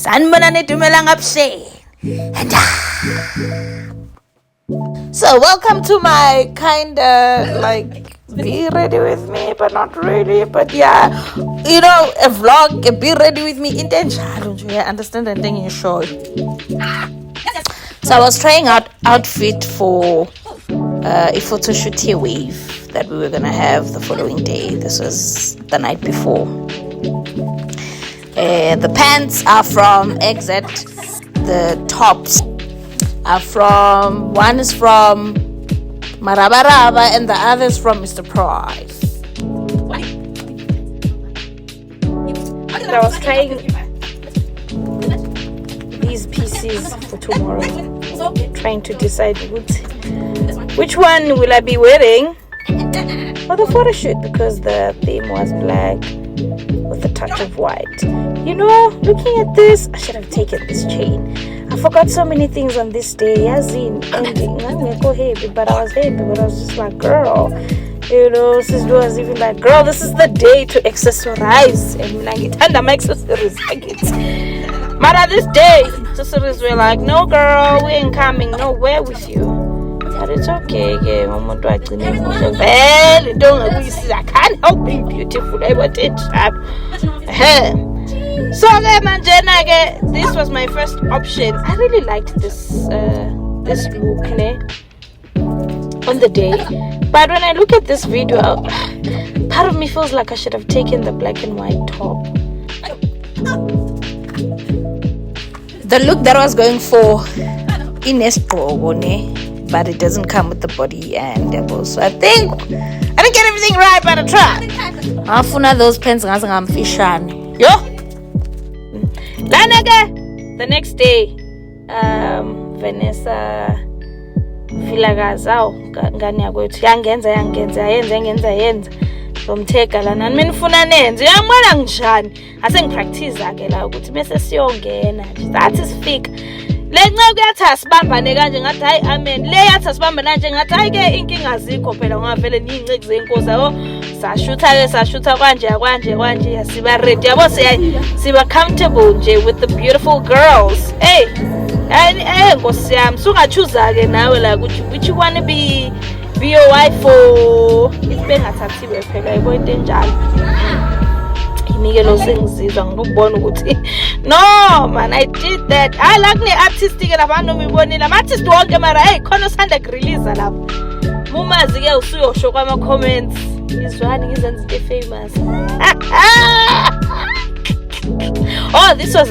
Sanibonani dumelang upshare. So welcome to my kinda like be ready with me, but not really. But yeah, you know, a vlog, a be ready with me intention. You understand and then you show. So I was trying out outfit for a photo shoot here wave that we were gonna have the following day. This was the night before. The pants are from Exit. The tops are from, one is from Marabaraba and the other is from Mr. Price. I was trying these pieces for tomorrow, trying to decide which one will I be wearing for the photo shoot, because the theme was black with a touch of white. You know, looking at this, I should have taken this chain. I forgot so many things on this day. Yazin ending. I'm go happy, but I was happy, but I was just like, girl, you know, sister was even like, girl, this is the day to accessorize. And I get under my accessories. I get. But this day, accessories were like, no, girl, we ain't coming nowhere with you. But it's okay, yeah. I can't help being beautiful. I want it. So this was my first option. I really liked this look on the day, but when I look at this video, part of me feels like I should have taken the black and white top. The look that I was going for in Estro, but it doesn't come with the body and elbows. So I think I didn't get everything right, but I tried. Afuna those pants I'm fishing. Yo. The next day, Vanessa Vilagaza ngani yakwethu yangenza somtheka lana mina ngifuna nenze uyamona njani asengipractice ke la ukuthi bese siyongena that is fake le nceke yathi asibambane kanje ngathi hayi amen le yathi asibambane kanje ngathi hayi ke inkinga zikho phela ngavele niyinceke zenkosi yabo sashutha kwanje siba ready yabo siba comfortable nje with the beautiful girls. Hey nkosi yami sungachuza ke nawe la ukuthi which you want to be your wife for if bengathathiwe phela yabo into enjalo inikelo sengizizwa ngokubona ukuthi no man I did that. I like ne artistic labantu ngibonile ama artist wonke mara hey khona usanda release lapho mumazi ke usuyosho kwama comments izwani ngizenza into famous. Oh, this was